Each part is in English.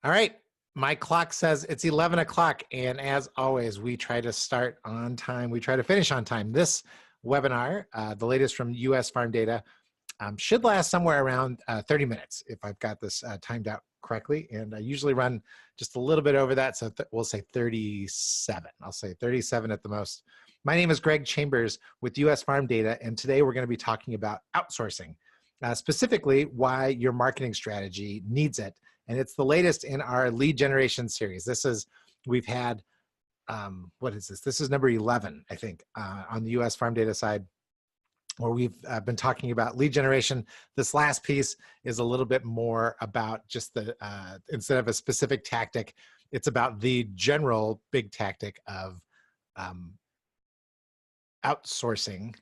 All right. My clock says it's 11 o'clock. And as always, we try to start on time. We try to finish on time. This webinar, the latest from US farm data, should last somewhere around 30 minutes if I've got this timed out correctly. And I usually run just a little bit over that. So we'll say 37. I'll say 37 at the most. My name is Greg Chambers with US Farm Data. And today we're going to be talking about outsourcing, specifically why your marketing strategy needs it. And it's the latest in our lead generation series. We've had, what is this? This is number 11, I think, on the US Farm Data side, where we've been talking about lead generation. This last piece is a little bit more about just the, instead of a specific tactic, it's about the general big tactic of outsourcing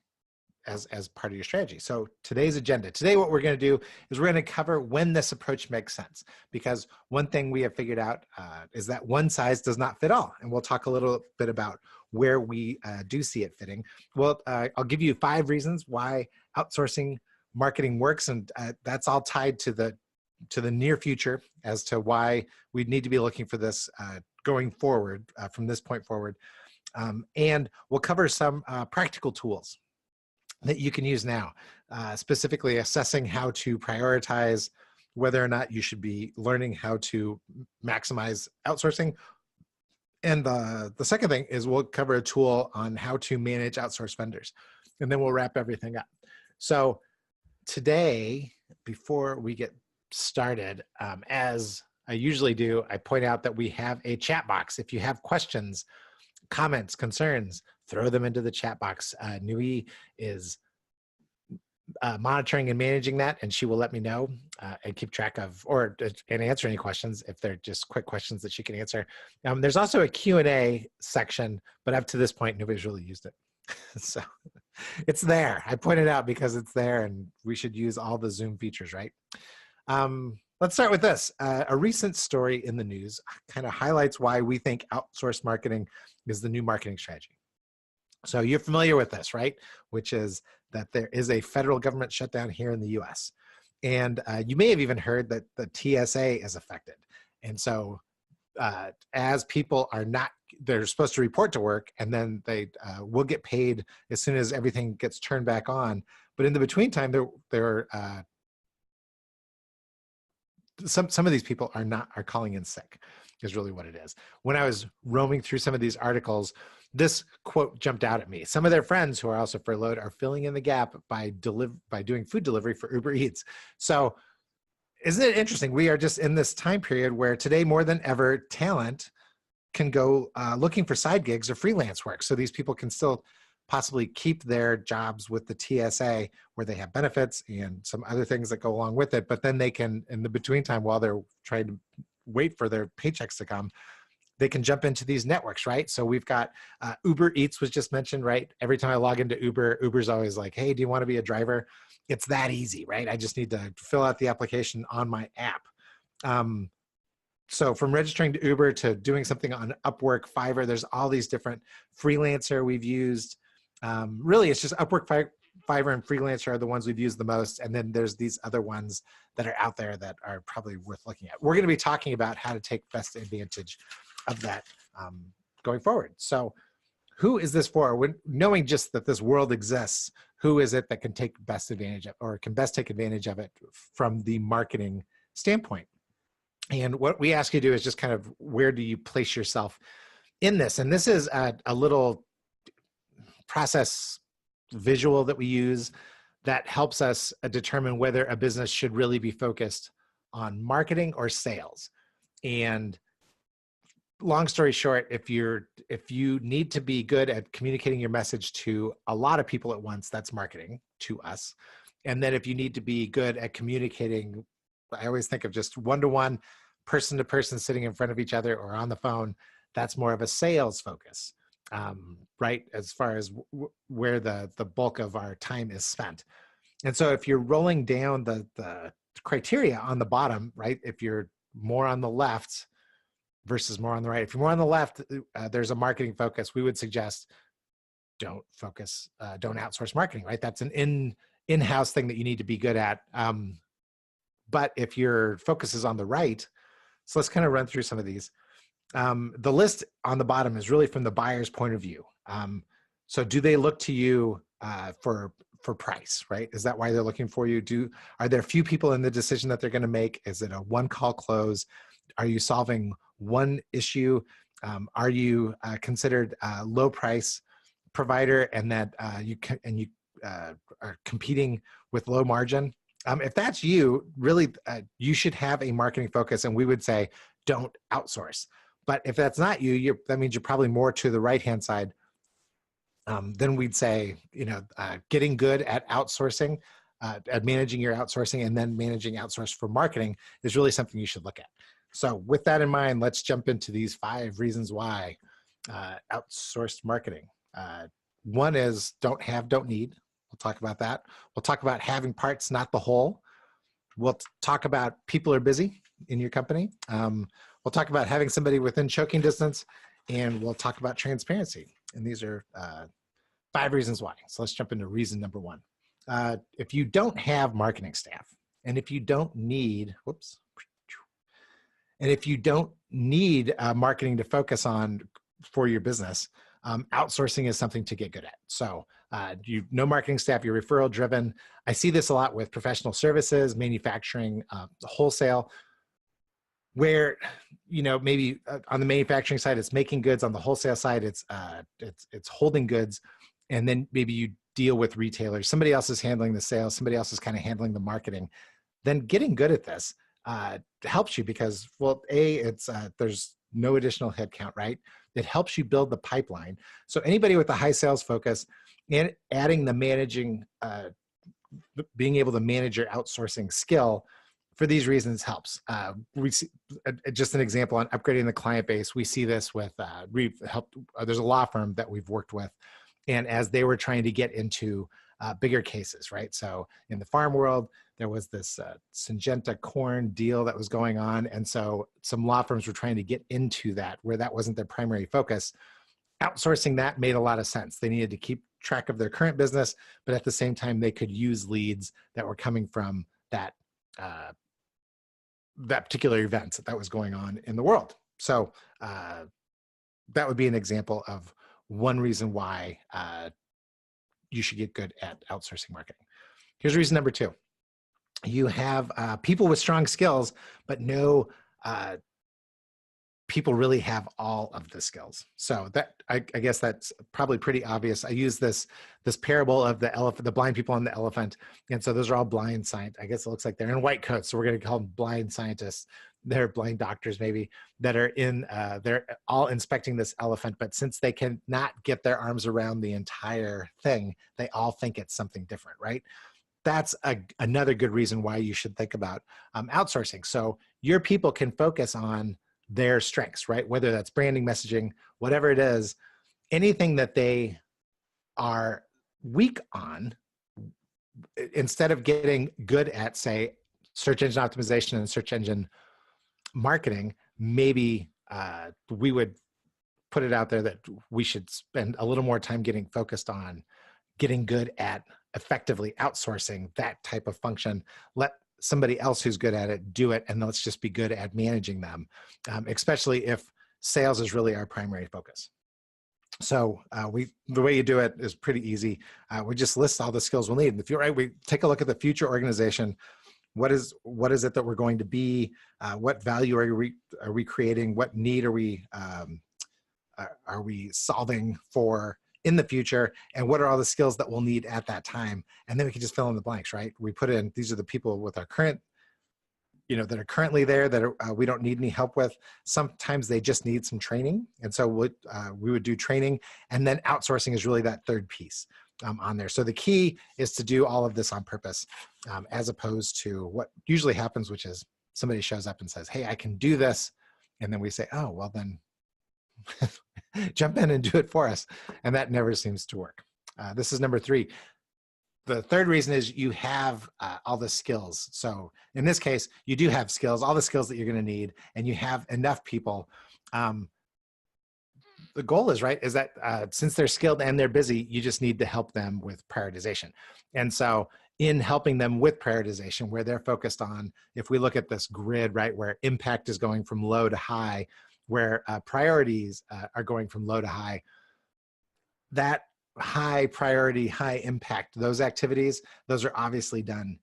as part of your strategy. So today's agenda, today what we're going to do is we're going to cover when this approach makes sense, because one thing we have figured out is that one size does not fit all. And we'll talk a little bit about where we do see it fitting. Well, I'll give you 5 reasons why outsourcing marketing works, and that's all tied to the near future as to why we need to be looking for this going forward from this point forward. And we'll cover some practical tools that you can use now, specifically assessing how to prioritize whether or not you should be learning how to maximize outsourcing. And the second thing is we'll cover a tool on how to manage outsourced vendors, and then we'll wrap everything up. So today, before we get started, as I usually do, I point out that we have a chat box. If you have questions, comments, concerns, throw them into the chat box. Nui is monitoring and managing that, and she will let me know and keep track of, and answer any questions if they're just quick questions that she can answer. There's also a Q&A section, but up to this point, nobody's really used it. So it's there. I point it out because it's there, and we should use all the Zoom features, right? Let's start with this. A recent story in the news kind of highlights why we think outsourced marketing is the new marketing strategy. So you're familiar with this, right? Which is that there is a federal government shutdown here in the US. And you may have even heard that the TSA is affected. And so as people are not, they're supposed to report to work, and then they will get paid as soon as everything gets turned back on. But in the between time, some of these people are calling in sick, is really what it is. When I was roaming through some of these articles, this quote jumped out at me. Some of their friends who are also furloughed are filling in the gap by doing food delivery for Uber Eats. So isn't it interesting? We are just in this time period where today more than ever, talent can go looking for side gigs or freelance work. So these people can still possibly keep their jobs with the TSA, where they have benefits and some other things that go along with it. But then they can, in the between time, while they're trying to wait for their paychecks to come, they can jump into these networks, right? So we've got Uber Eats was just mentioned, right? Every time I log into Uber, Uber's always like, hey, do you want to be a driver? It's that easy, right? I just need to fill out the application on my app. So from registering to Uber to doing something on Upwork, Fiverr, there's all these different freelancer we've used. Really, it's just Upwork, Fiverr, and freelancer are the ones we've used the most. And then there's these other ones that are out there that are probably worth looking at. We're going to be talking about how to take best advantage of that going forward. So who is this for? When knowing just that this world exists, who is it that can take best advantage of, or can best take advantage of it from the marketing standpoint? And what we ask you to do is just kind of, where do you place yourself in this? And this is a little process visual that we use that helps us determine whether a business should really be focused on marketing or sales. And long story short, if you need to be good at communicating your message to a lot of people at once, that's marketing to us. And then if you need to be good at communicating, I always think of just one-to-one, person-to-person sitting in front of each other or on the phone, that's more of a sales focus, right? As far as where the bulk of our time is spent. And so if you're rolling down the criteria on the bottom, right? If you're more on the left versus more on the right. If you're more on the left, there's a marketing focus. We would suggest don't outsource marketing, right? That's an in-house thing that you need to be good at. But if your focus is on the right, So let's kind of run through some of these. The list on the bottom is really from the buyer's point of view. So do they look to you for price, right? Is that why they're looking for you? Are there few people in the decision that they're going to make? Is it a one-call close? Are you solving one issue? Are you considered a low price provider, and that you are competing with low margin? If that's you, really, you should have a marketing focus, and we would say don't outsource. But if that's not you, that means you're probably more to the right-hand side. Then we'd say, getting good at outsourcing, at managing your outsourcing, and then managing outsource for marketing is really something you should look at. So with that in mind, let's jump into these 5 reasons why outsourced marketing. One is don't need. We'll talk about that. We'll talk about having parts, not the whole. We'll talk about people are busy in your company. We'll talk about having somebody within choking distance, and we'll talk about transparency. And these are 5 reasons why. So let's jump into reason number 1. If you don't have marketing staff, and if you don't need, marketing to focus on for your business, outsourcing is something to get good at. So marketing staff, you're referral driven. I see this a lot with professional services, manufacturing, wholesale, where maybe on the manufacturing side it's making goods, on the wholesale side it's holding goods, and then maybe you deal with retailers. Somebody else is handling the sales, somebody else is kind of handling the marketing. Then getting good at this helps you because, well, it's there's no additional headcount, right? It helps you build the pipeline. So anybody with a high sales focus and adding the managing, being able to manage your outsourcing skill for these reasons helps. We see, just an example on upgrading the client base. We see this with, we've helped, there's a law firm that we've worked with, and as they were trying to get into bigger cases, right? So in the farm world, there was this Syngenta corn deal that was going on. And so some law firms were trying to get into that where that wasn't their primary focus. Outsourcing that made a lot of sense. They needed to keep track of their current business, but at the same time, they could use leads that were coming from that particular event that was going on in the world. So that would be an example of one reason why you should get good at outsourcing marketing. Here's reason number 2. You have people with strong skills, but no people really have all of the skills. So that I guess that's probably pretty obvious. I use this parable of the elephant, the blind people and the elephant, and so those are all blind scientists. I guess it looks like they're in white coats, so we're going to call them blind scientists. They're blind doctors maybe that are in. They're all inspecting this elephant, but since they cannot get their arms around the entire thing, they all think it's something different, right? That's another good reason why you should think about outsourcing. So your people can focus on their strengths, right? Whether that's branding, messaging, whatever it is, anything that they are weak on, instead of getting good at, say, search engine optimization and search engine marketing, maybe we would put it out there that we should spend a little more time getting focused on getting good at effectively outsourcing that type of function. Let somebody else who's good at it do it, and let's just be good at managing them, especially if sales is really our primary focus. So the way you do it is pretty easy. We just list all the skills we'll need. If you're right, we take a look at the future organization. What is it that we're going to be? What value are we creating? What need are we solving for in the future, and what are all the skills that we'll need at that time? And then we can just fill in the blanks, right? We put in, these are the people with our current, that are currently there that we don't need any help with. Sometimes they just need some training. And so we would do training, and then outsourcing is really that third piece on there. So the key is to do all of this on purpose, as opposed to what usually happens, which is somebody shows up and says, hey, I can do this. And then we say, oh, well then, jump in and do it for us. And that never seems to work. This is number 3. The third reason is you have all the skills. So in this case, you do have skills, all the skills that you're going to need, and you have enough people. The goal is, right, is that since they're skilled and they're busy, you just need to help them with prioritization. And so in helping them with prioritization, where they're focused on, if we look at this grid, right, where impact is going from low to high, where priorities are going from low to high, that high priority, high impact, those activities, those are obviously done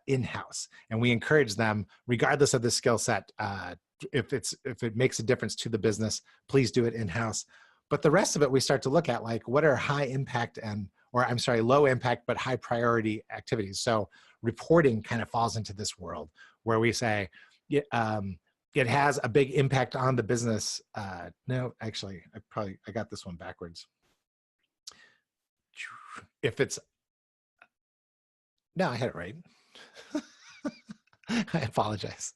in-house. And we encourage them, regardless of the skill set, if it makes a difference to the business, please do it in-house. But the rest of it, we start to look at, like, what are high impact low impact but high priority activities. So reporting kind of falls into this world where we say, it has a big impact on the business. No, actually, I got this one backwards. No, I had it right. I apologize.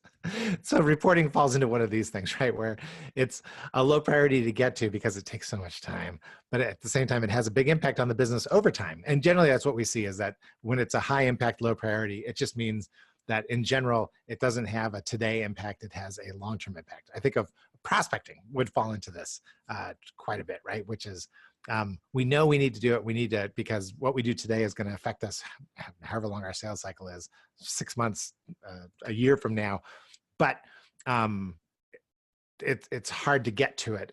So reporting falls into one of these things, right? Where it's a low priority to get to because it takes so much time, but at the same time, it has a big impact on the business over time. And generally that's what we see, is that when it's a high impact, low priority, it just means that in general, it doesn't have a today impact, it has a long-term impact. I think of prospecting would fall into this quite a bit, right? Which is, we know we need to do it. Because what we do today is going to affect us however long our sales cycle is, 6 months, a year from now. But it's hard to get to it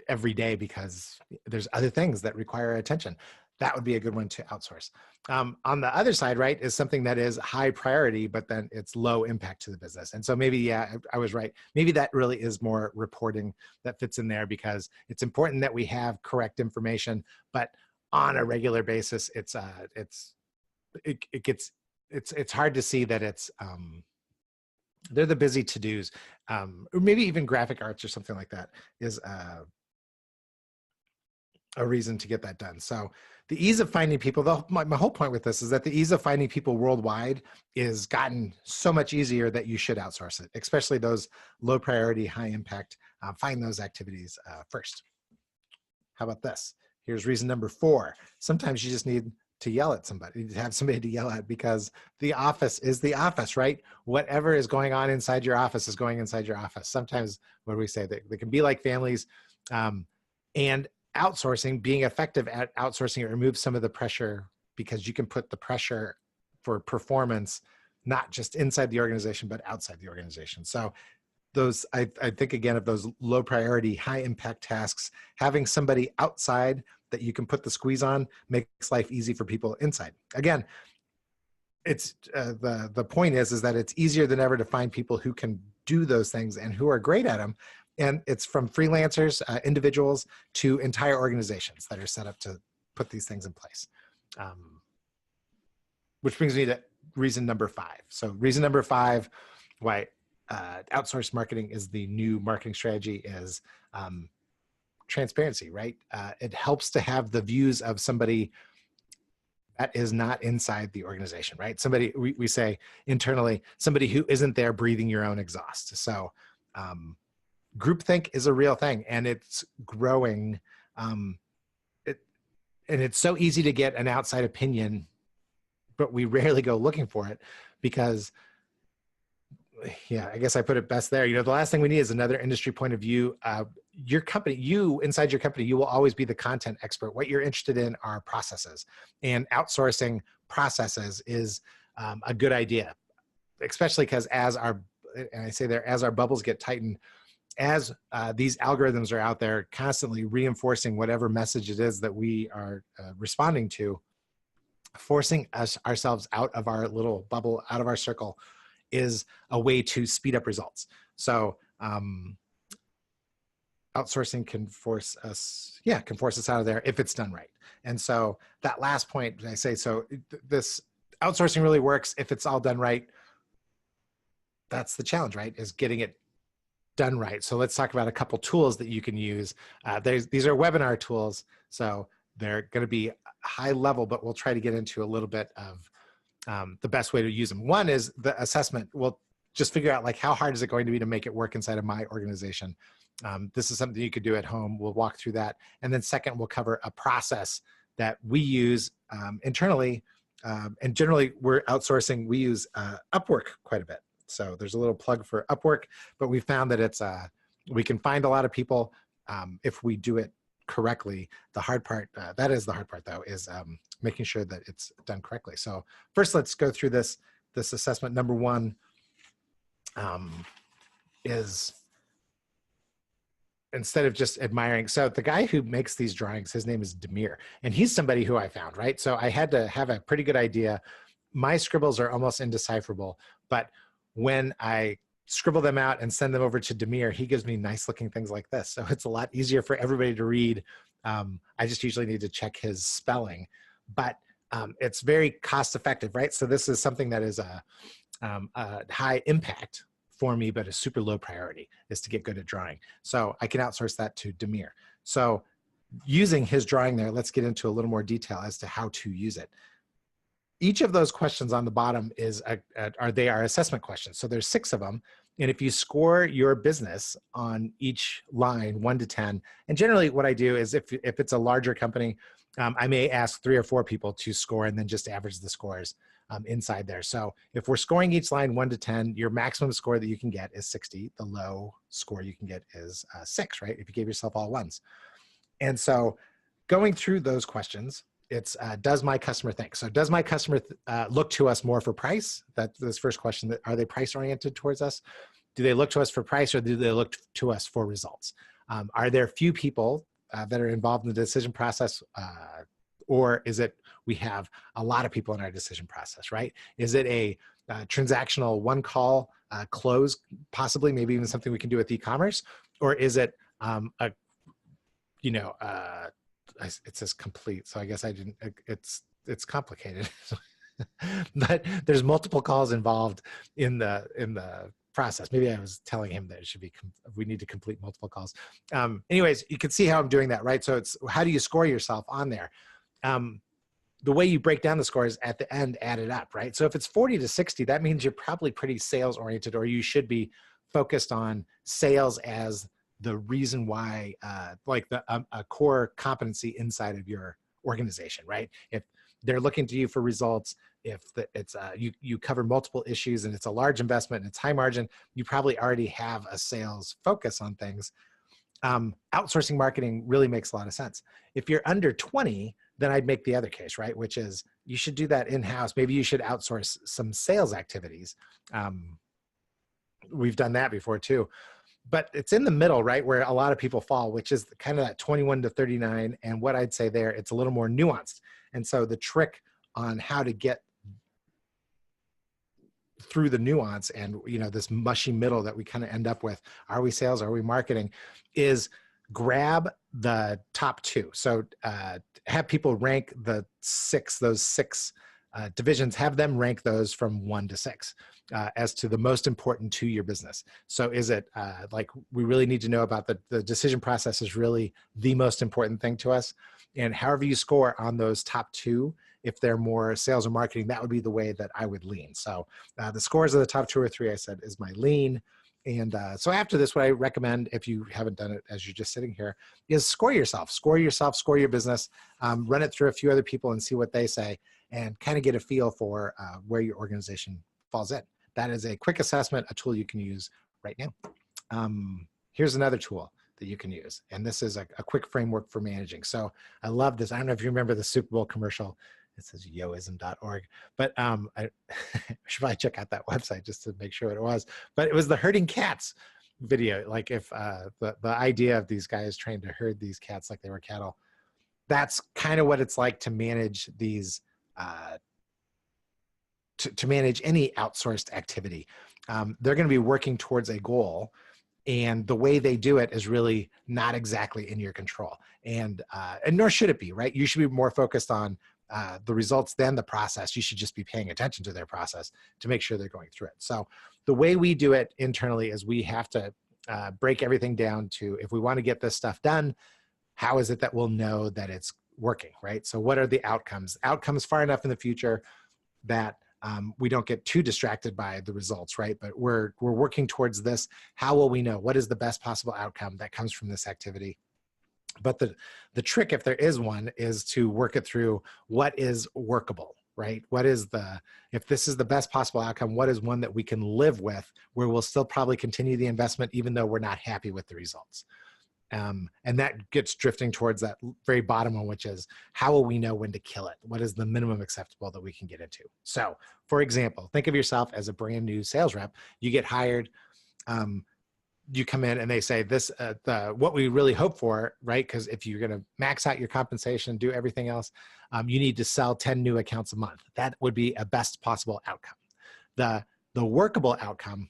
every day because there's other things that require attention. That would be a good one to outsource. On the other side, right, is something that is high priority, but then it's low impact to the business. And so maybe, yeah, I was right. Maybe that really is more reporting that fits in there, because it's important that we have correct information, but on a regular basis, it's hard to see that it's, they're the busy to-dos, or maybe even graphic arts or something like that is a reason to get that done. So the ease of finding people, my whole point with this is that the ease of finding people worldwide is gotten so much easier that you should outsource it, especially those low priority, high impact, find those activities first. How about this? Here's reason number 4. Sometimes you just need to yell at somebody, to have somebody to yell at, because the office is the office, right? Whatever is going on inside your office is going inside your office. Sometimes, what do we say? They can be like families, and outsourcing, being effective at outsourcing, it removes some of the pressure, because you can put the pressure for performance not just inside the organization, but outside the organization. So those, I think again of those low priority, high impact tasks, having somebody outside that you can put the squeeze on makes life easy for people inside. Again, it's the point is that it's easier than ever to find people who can do those things and who are great at them. And it's from freelancers, individuals, to entire organizations that are set up to put these things in place. Which brings me to reason number 5. So reason number 5, why outsourced marketing is the new marketing strategy, is transparency, right? It helps to have the views of somebody that is not inside the organization, right? Somebody, we say internally, somebody who isn't there breathing your own exhaust. So groupthink is a real thing, and it's growing. And it's so easy to get an outside opinion, but we rarely go looking for it, because, yeah, I guess I put it best there. You know, the last thing we need is another industry point of view. Your company, inside your company, you will always be the content expert. What you're interested in are processes, and outsourcing processes is a good idea, especially because as our bubbles get tightened, as these algorithms are out there constantly reinforcing whatever message it is that we are responding to, forcing ourselves out of our little bubble, out of our circle, is a way to speed up results. So outsourcing can force us out of there if it's done right. And so that last point, I say, so this outsourcing really works if it's all done right. That's the challenge, right? Is getting it done right. So let's talk about a couple tools that you can use. These are webinar tools, so they're going to be high level, but we'll try to get into a little bit of the best way to use them. One is the assessment. We'll just figure out, like, how hard is it going to be to make it work inside of my organization? This is something you could do at home. We'll walk through that. And then second, we'll cover a process that we use internally. And generally, we're outsourcing. We use Upwork quite a bit. So there's a little plug for Upwork, but we found that it's we can find a lot of people if we do it correctly. The hard part, that is the hard part though, is making sure that it's done correctly. So first, let's go through this assessment. Number one is, instead of just admiring, so the guy who makes these drawings, his name is Demir, and he's somebody who I found, right? So I had to have a pretty good idea. My scribbles are almost indecipherable, but when I scribble them out and send them over to Demir, he gives me nice looking things like this. So it's a lot easier for everybody to read. I just usually need to check his spelling, but it's very cost effective, right? So this is something that is a high impact for me, but a super low priority, is to get good at drawing. So I can outsource that to Demir. So using his drawing there, let's get into a little more detail as to how to use it. Each of those questions on the bottom is are assessment questions. So there's 6 of them. And if you score your business on each line, 1 to 10, and generally what I do is if it's a larger company, I may ask 3 or 4 people to score and then just average the scores inside there. So if we're scoring each line 1 to 10, your maximum score that you can get is 60. The low score you can get is 6, right? If you gave yourself all 1s. And so going through those questions, it's does my customer think? So does my customer look to us more for price? That's this first question. Are they price oriented towards us? Do they look to us for price, or do they look to us for results? Are there few people that are involved in the decision process, or is it we have a lot of people in our decision process, right? Is it a transactional one call close, possibly maybe even something we can do with e-commerce, or is it it says complete, so I guess I didn't, it's complicated. But there's multiple calls involved in the process. Maybe I was telling him that it should be, we need to complete multiple calls. Anyways, you can see how I'm doing that, right? So it's, how do you score yourself on there? The way you break down the scores at the end, add it up, right? So if it's 40 to 60, that means you're probably pretty sales oriented, or you should be focused on sales as the reason why, like a core competency inside of your organization, right? If they're looking to you for results, if it's you cover multiple issues and it's a large investment and it's high margin, you probably already have a sales focus on things. Outsourcing marketing really makes a lot of sense. If you're under 20, then I'd make the other case, right? Which is you should do that in-house. Maybe you should outsource some sales activities. We've done that before too. But it's in the middle, right, where a lot of people fall, which is kind of that 21 to 39. And what I'd say there, it's a little more nuanced. And so the trick on how to get through the nuance and, this mushy middle that we kind of end up with, are we sales, are we marketing, is grab the top 2. So have people rank those six divisions, have them rank those from 1 to 6 as to the most important to your business. So is it like we really need to know about the decision process is really the most important thing to us? And however you score on those top 2, if they're more sales or marketing, that would be the way that I would lean. So the scores of the top 2 or 3, I said, is my lean. And so after this, what I recommend, if you haven't done it as you're just sitting here, is score yourself, score your business, run it through a few other people and see what they say, and kind of get a feel for where your organization falls in. That is a quick assessment, a tool you can use right now. Here's another tool that you can use, and this is a quick framework for managing. So I love this. I don't know if you remember the Super Bowl commercial. It says yoism.org, but I should probably check out that website just to make sure what it was. But it was the herding cats video. Like if the idea of these guys trying to herd these cats like they were cattle, that's kind of what it's like to manage these, to manage any outsourced activity. They're going to be working towards a goal, and the way they do it is really not exactly in your control. And nor should it be, right? You should be more focused on the results than the process. You should just be paying attention to their process to make sure they're going through it. So the way we do it internally is we have to break everything down to, if we want to get this stuff done, how is it that we'll know that it's working, right? So what are the outcomes? Outcomes far enough in the future that we don't get too distracted by the results, right? But we're working towards this. How will we know? What is the best possible outcome that comes from this activity? But the trick, if there is one, is to work it through what is workable, right? What is if this is the best possible outcome, what is one that we can live with, where we'll still probably continue the investment even though we're not happy with the results? And that gets drifting towards that very bottom one, which is how will we know when to kill it? What is the minimum acceptable that we can get into? So for example, think of yourself as a brand new sales rep. You get hired, you come in and they say this, what we really hope for, right? Because if you're going to max out your compensation, do everything else, you need to sell 10 new accounts a month. That would be a best possible outcome. The workable outcome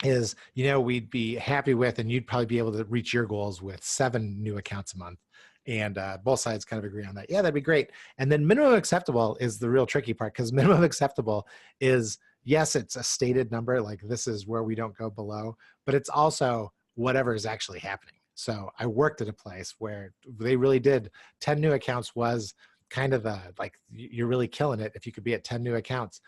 is, we'd be happy with, and you'd probably be able to reach your goals with 7 new accounts a month. And both sides kind of agree on that. Yeah, that'd be great. And then minimum acceptable is the real tricky part, because minimum acceptable is, yes, it's a stated number, like this is where we don't go below, but it's also whatever is actually happening. So I worked at a place where they really did 10 new accounts was kind of like, you're really killing it if you could be at 10 new accounts.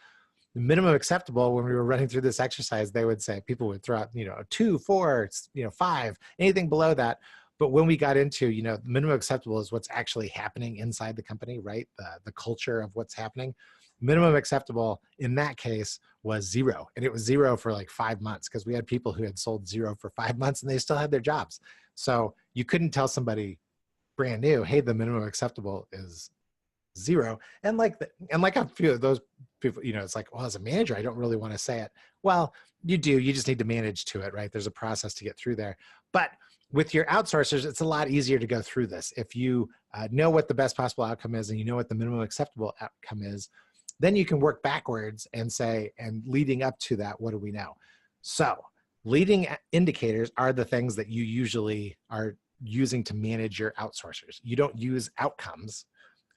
The minimum acceptable, when we were running through this exercise, they would say, people would throw out, 2, 4, 5, anything below that. But when we got into, the minimum acceptable is what's actually happening inside the company, right? The culture of what's happening. Minimum acceptable in that case was 0. And it was 0 for like 5 months, because we had people who had sold 0 for 5 months and they still had their jobs. So you couldn't tell somebody brand new, hey, the minimum acceptable is 0. And like a few of those people, it's like, well, as a manager, I don't really want to say it. Well, you do, you just need to manage to it, right? There's a process to get through there. But with your outsourcers, it's a lot easier to go through this. If you know what the best possible outcome is, and you know what the minimum acceptable outcome is, then you can work backwards and say, and leading up to that, what do we know? So leading indicators are the things that you usually are using to manage your outsourcers. You don't use outcomes.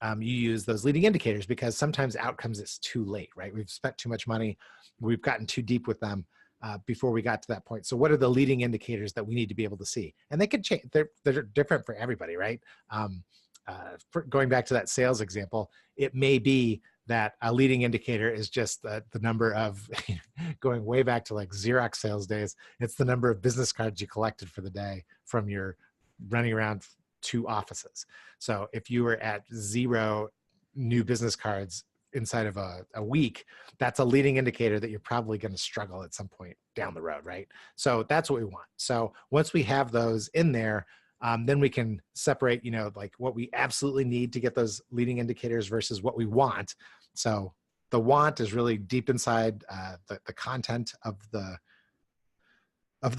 You use those leading indicators, because sometimes outcomes it's too late, right? We've spent too much money. We've gotten too deep with them before we got to that point. So what are the leading indicators that we need to be able to see? And they could change. They're different for everybody, right? Going back to that sales example, it may be that a leading indicator is just the number of, going way back to like Xerox sales days, it's the number of business cards you collected for the day from your running around 2 offices. So if you were at 0 new business cards inside of a week, that's a leading indicator that you're probably going to struggle at some point down the road, right? So that's what we want. So once we have those in there, then we can separate, like what we absolutely need to get those leading indicators versus what we want. So the want is really deep inside the content of the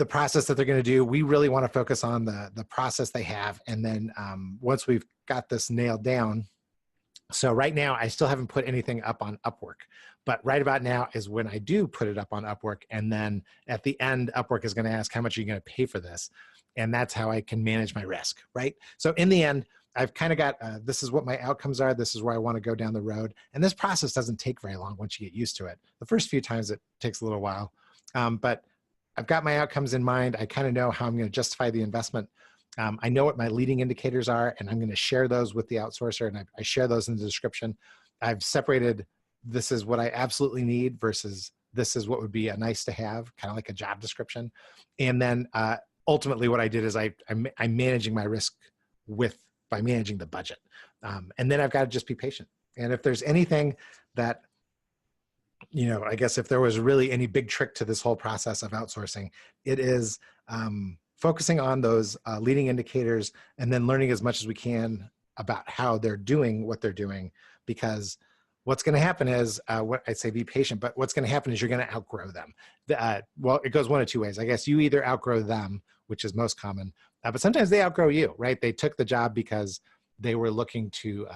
process that they're going to do. We really want to focus on the process they have. And then once we've got this nailed down, so right now I still haven't put anything up on Upwork, but right about now is when I do put it up on Upwork. And then at the end, Upwork is going to ask, how much are you going to pay for this? And that's how I can manage my risk, right? So in the end, I've kind of got, this is what my outcomes are. This is where I want to go down the road. And this process doesn't take very long once you get used to it. The first few times it takes a little while, but I've got my outcomes in mind. I kind of know how I'm going to justify the investment. I know what my leading indicators are, and I'm going to share those with the outsourcer, and I share those in the description. I've separated, this is what I absolutely need versus this is what would be a nice to have, kind of like a job description. And then ultimately what I did is I'm managing my risk by managing the budget. And then I've got to just be patient. And if there's anything that, I guess if there was really any big trick to this whole process of outsourcing, it is focusing on those leading indicators and then learning as much as we can about how they're doing what they're doing. Because what's going to happen is, what I'd say be patient, but what's going to happen is you're going to outgrow them. Well, it goes one of 2 ways. I guess you either outgrow them, which is most common, but sometimes they outgrow you, right? They took the job because they were looking to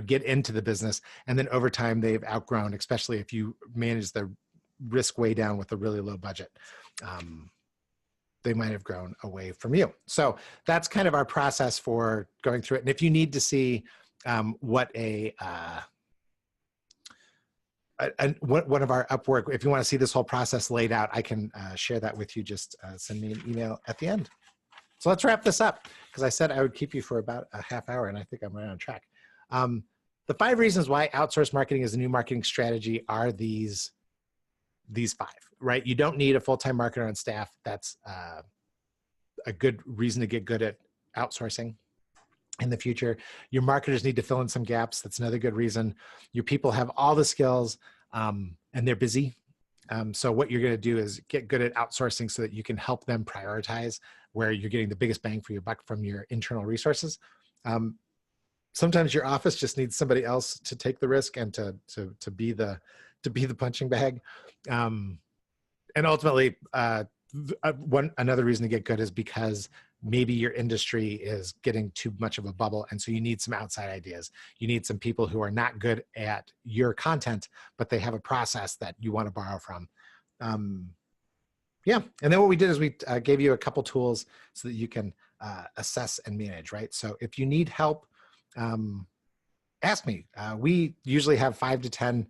get into the business. And then over time they've outgrown, especially if you manage the risk way down with a really low budget. They might have grown away from you. So that's kind of our process for going through it. And if you need to see what one of our Upwork, if you want to see this whole process laid out, I can share that with you. Just send me an email at the end. So let's wrap this up, because I said I would keep you for about a half hour, and I think I'm right on track. The 5 reasons why outsourced marketing is a new marketing strategy are these 5, right? You don't need a full-time marketer on staff. That's a good reason to get good at outsourcing in the future. Your marketers need to fill in some gaps. That's another good reason. Your people have all the skills and they're busy. So what you're going to do is get good at outsourcing so that you can help them prioritize where you're getting the biggest bang for your buck from your internal resources. Sometimes your office just needs somebody else to take the risk and to be the punching bag. And ultimately, another reason to get good is because maybe your industry is getting too much of a bubble, and so you need some outside ideas. You need some people who are not good at your content, but they have a process that you want to borrow from. Yeah, and then what we did is we gave you a couple tools so that you can assess and manage, right? So if you need help, ask me. We usually have 5 to 10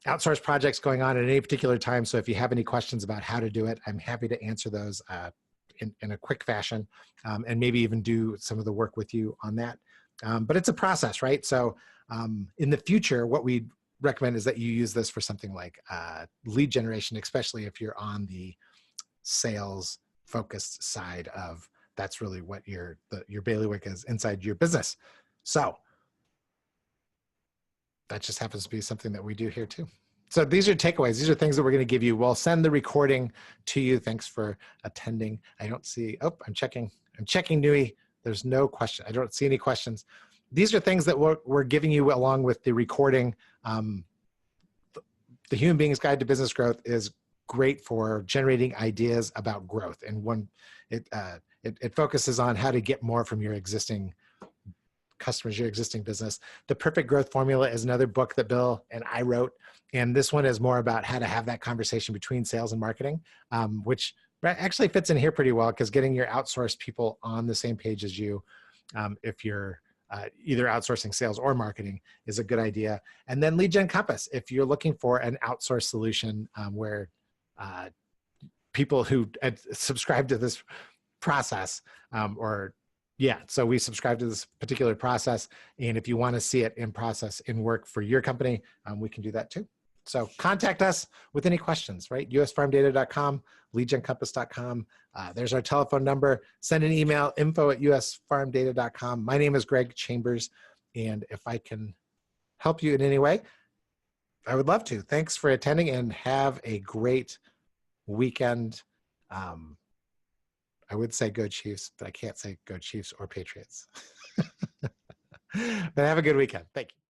outsourced projects going on at any particular time. So if you have any questions about how to do it, I'm happy to answer those in a quick fashion, and maybe even do some of the work with you on that. But it's a process, right? So in the future, what we recommend is that you use this for something like lead generation, especially if you're on the sales focused side of, that's really what your bailiwick is inside your business. So that just happens to be something that we do here too. So these are takeaways. These are things that we're going to give you. We'll send the recording to you. Thanks for attending. I don't see, oh, I'm checking Nui. There's no question. I don't see any questions. These are things that we're giving you along with the recording. The Human Beings Guide to Business Growth is great for generating ideas about growth. And it focuses on how to get more from your existing customers, your existing business. The Perfect Growth Formula is another book that Bill and I wrote. And this one is more about how to have that conversation between sales and marketing, which actually fits in here pretty well, because getting your outsourced people on the same page as you, if you're either outsourcing sales or marketing, is a good idea. And then LeadGen Compass, if you're looking for an outsourced solution where people who subscribe to this process so we subscribe to this particular process. And if you want to see it in process, in work for your company, we can do that too. So contact us with any questions, right? usfarmdata.com, leadgencompass.com. There's our telephone number. Send an email, info@usfarmdata.com. My name is Greg Chambers. And if I can help you in any way, I would love to. Thanks for attending and have a great weekend. I would say go Chiefs, but I can't say go Chiefs or Patriots. But have a good weekend. Thank you.